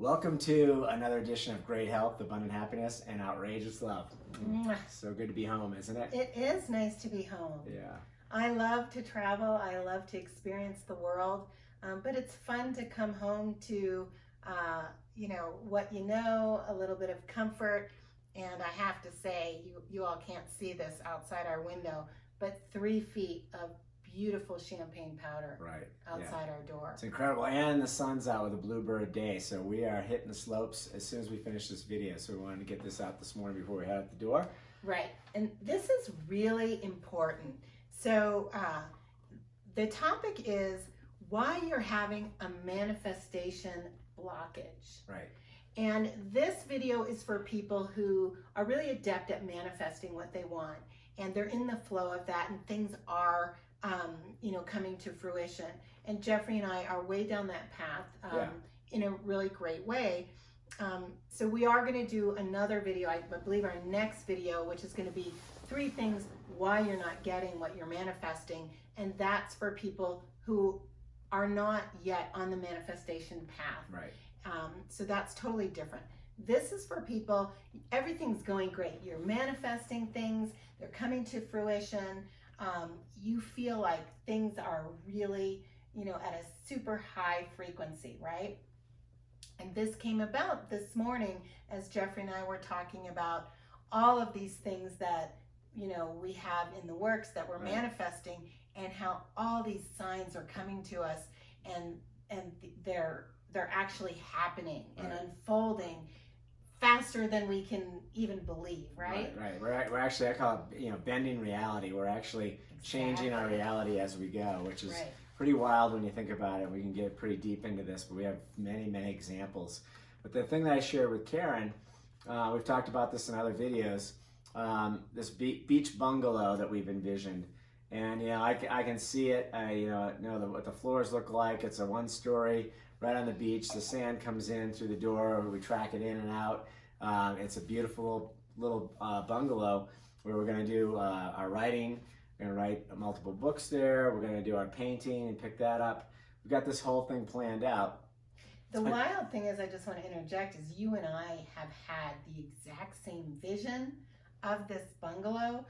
Welcome to another edition of Great Health, Abundant Happiness, and Outrageous Love. So good to be home, isn't it? It is nice to be home. Yeah. I love to travel. I love to experience the world. But it's fun to come home to, what you know, a little bit of comfort. And I have to say, you all can't see this outside our window, but 3 feet of beautiful champagne powder outside our door. It's incredible. And the sun's out with a bluebird day. So we are hitting the slopes as soon as we finish this video. So we wanted to get this out this morning before we head out the door. Right. And this is really important. So the topic is why you're having a manifestation blockage. Right. And this video is for people who are really adept at manifesting what they want. And they're in the flow of that and things are coming to fruition. And Jeffrey and I are way down that path in a really great way. So we are going to do another video, I believe our next video, which is going to be 3 things why you're not getting what you're manifesting. And that's for people who are not yet on the manifestation path. Right. So that's totally different. This is for people, everything's going great. You're manifesting things, they're coming to fruition. You feel like things are really, at a super high frequency, right? And this came about this morning as Jeffrey and I were talking about all of these things that, we have in the works that we're manifesting, and how all these signs are coming to us and they're actually happening and unfolding faster than we can even believe, right? Right. We're actually, I call it, bending reality. We're actually changing our reality as we go, which is pretty wild when you think about it. We can get pretty deep into this, but we have many, many examples. But the thing that I shared with Karen, we've talked about this in other videos, this beach bungalow that we've envisioned. And, I can see it, what the floors look like. It's a 1-story right on the beach. The sand comes in through the door. We track it in and out. It's a beautiful little bungalow where we're going to do our writing. We're going to write multiple books there. We're going to do our painting and pick that up. We've got this whole thing planned out. The wild thing is, I just want to interject, is you and I have had the exact same vision of this bungalow,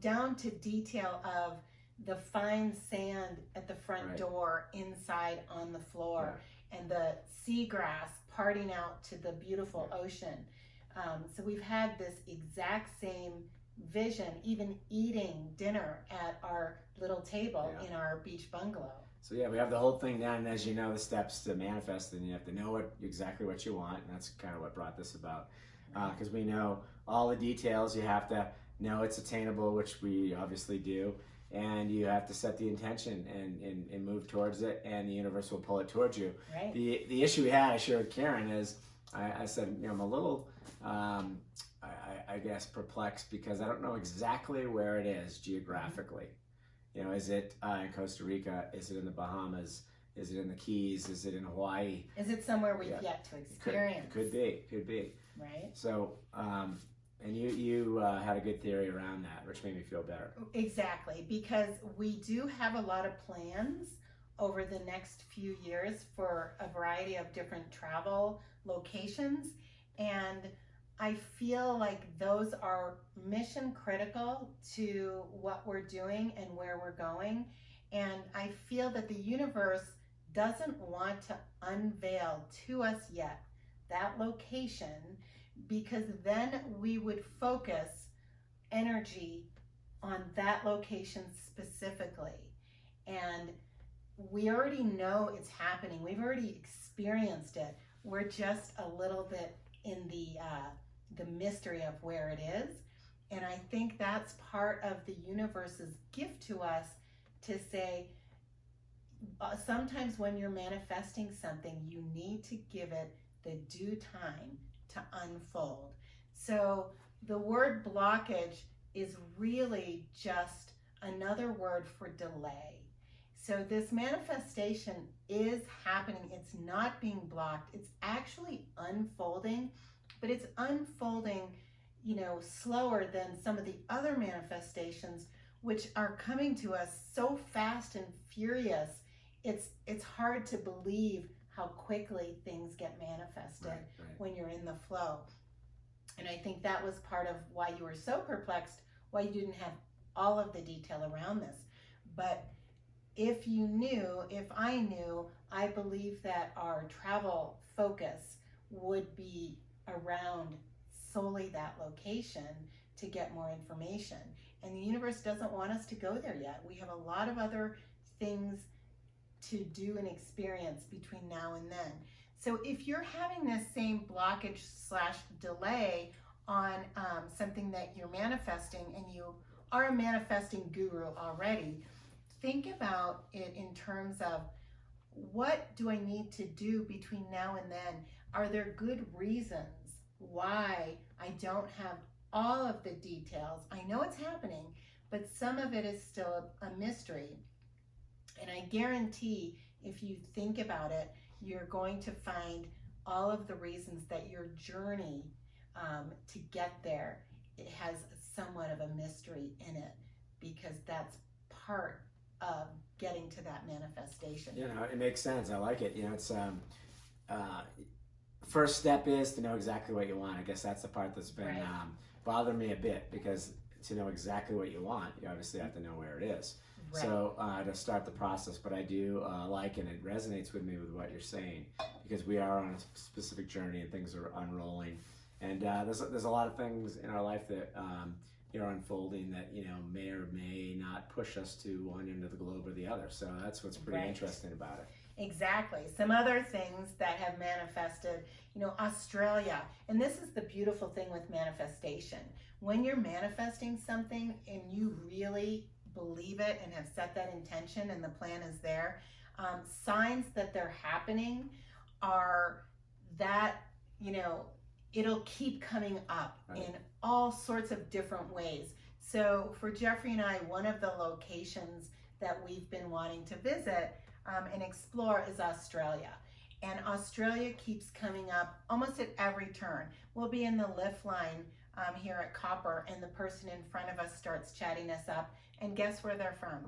down to detail of the fine sand at the front door, inside on the floor, and the seagrass parting out to the beautiful ocean. So we've had this exact same vision, even eating dinner at our little table in our beach bungalow. So we have the whole thing down, and as you know, the steps to manifest, and you have to know exactly what you want, and that's kind of what brought this about. Because we know all the details, you have to know it's attainable, which we obviously do, and you have to set the intention and move towards it, and the universe will pull it towards you. Right. The issue we had, I shared with Karen, is I said, I'm a little, I guess, perplexed because I don't know exactly where it is geographically. Is it in Costa Rica? Is it in the Bahamas? Is it in the Keys? Is it in Hawaii? Is it somewhere we've yet to experience? Could be. Right. So, and you had a good theory around that, which made me feel better. Exactly, because we do have a lot of plans over the next few years for a variety of different travel locations, and I feel like those are mission critical to what we're doing and where we're going. And I feel that the universe doesn't want to unveil to us yet that location, because then we would focus energy on that location specifically. And we already know it's happening. We've already experienced it. We're just a little bit in the mystery of where it is. And I think that's part of the universe's gift to us to say, sometimes when you're manifesting something, you need to give it the due time to unfold. So the word blockage is really just another word for delay. So this manifestation is happening. It's not being blocked. It's actually unfolding, but it's unfolding, slower than some of the other manifestations, which are coming to us so fast and furious. It's hard to believe how quickly things get manifested when you're in the flow. And I think that was part of why you were so perplexed, why you didn't have all of the detail around this. But if I knew, I believe that our travel focus would be around solely that location to get more information. And the universe doesn't want us to go there yet. We have a lot of other things to do and experience between now and then. So if you're having this same blockage / delay on something that you're manifesting, and you are a manifesting guru already, think about it in terms of, what do I need to do between now and then? Are there good reasons why I don't have all of the details? I know it's happening, but some of it is still a mystery. And I guarantee if you think about it, you're going to find all of the reasons that your journey to get there, it has somewhat of a mystery in it, because that's part of getting to that manifestation. You know, it makes sense. I like it. You know, it's first step is to know exactly what you want. I guess that's the part that's been bothering me a bit, because to know exactly what you want, you obviously have to know where it is. Right. So to start the process, but I do like, and it resonates with me with what you're saying, because we are on a specific journey and things are unrolling, and there's a lot of things in our life that are unfolding that may or may not push us to one end of the globe or the other. So that's what's pretty interesting about it. Exactly. Some other things that have manifested, Australia. And this is the beautiful thing with manifestation. When you're manifesting something and you really believe it and have set that intention and the plan is there, signs that they're happening are that, it'll keep coming up in all sorts of different ways. So for Jeffrey and I, one of the locations that we've been wanting to visit and explore is Australia. And Australia keeps coming up almost at every turn. We'll be in the lift line here at Copper, and the person in front of us starts chatting us up, and guess where they're from?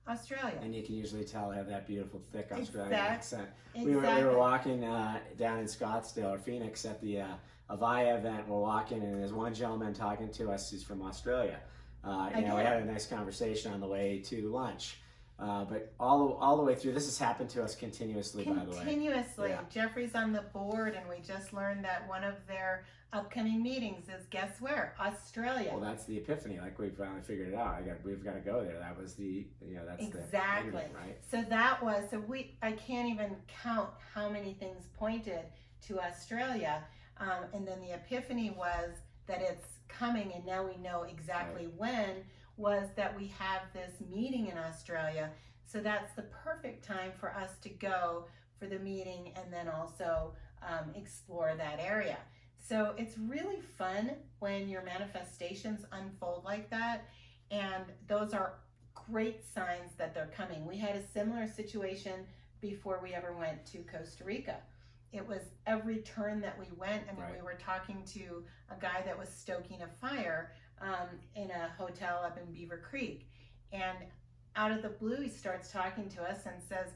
Australia. And you can usually tell I have that beautiful thick Australian accent. Exactly. We were walking down in Scottsdale or Phoenix at the Avaya event. We're walking, and there's one gentleman talking to us. He's from Australia. We had a nice conversation on the way to lunch. But all the way through, this has happened to us continuously, by the way. Continuously. Yeah. Jeffrey's on the board, and we just learned that one of their upcoming meetings is, guess where? Australia. Well, that's the epiphany. Like, we finally figured it out. We've got to go there. That was that's exactly the ending, right? So I can't even count how many things pointed to Australia. And then the epiphany was that it's coming, and now we know exactly when. Was that we have this meeting in Australia. So that's the perfect time for us to go for the meeting and then also explore that area. So it's really fun when your manifestations unfold like that, and those are great signs that they're coming. We had a similar situation before we ever went to Costa Rica. It was every turn that we went. I mean, we were talking to a guy that was stoking a fire in a hotel up in Beaver Creek, and out of the blue he starts talking to us and says,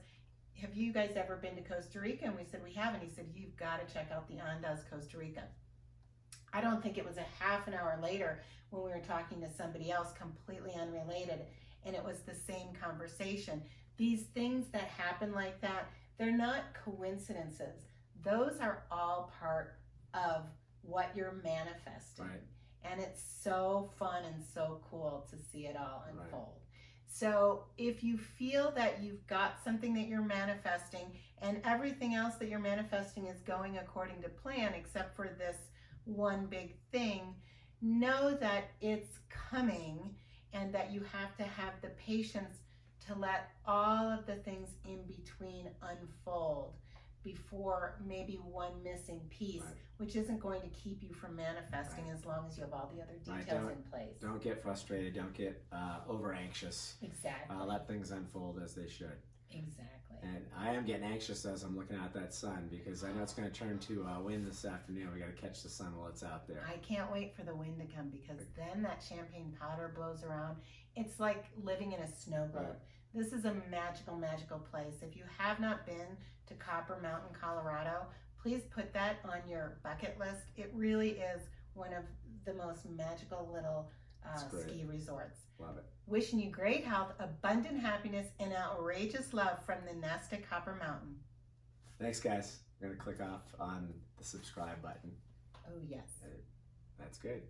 have you guys ever been to Costa Rica? And we said we haven't. He said, you've got to check out the Andes, Costa Rica. I don't think it was a half an hour later when we were talking to somebody else completely unrelated, and it was the same conversation. These things that happen like that, they're not coincidences. Those are all part of what you're manifesting. Right. And it's so fun and so cool to see it all unfold. So if you feel that you've got something that you're manifesting and everything else that you're manifesting is going according to plan except for this one big thing, know that it's coming and that you have to have the patience to let all of the things in between unfold before maybe one missing piece, which isn't going to keep you from manifesting as long as you have all the other details in place. Don't get frustrated. Don't get over anxious. Exactly. Let things unfold as they should. Exactly. And I am getting anxious as I'm looking at that sun, because I know it's going to turn to wind this afternoon. We got to catch the sun while it's out there. I can't wait for the wind to come, because then that champagne powder blows around. It's like living in a snow globe. This is a magical, magical place. If you have not been to Copper Mountain, Colorado, please put that on your bucket list. It really is one of the most magical little ski resorts. Love it. Wishing you great health, abundant happiness, and outrageous love from the nest at Copper Mountain. Thanks, guys. I'm going to click off on the subscribe button. Oh, yes. That's good.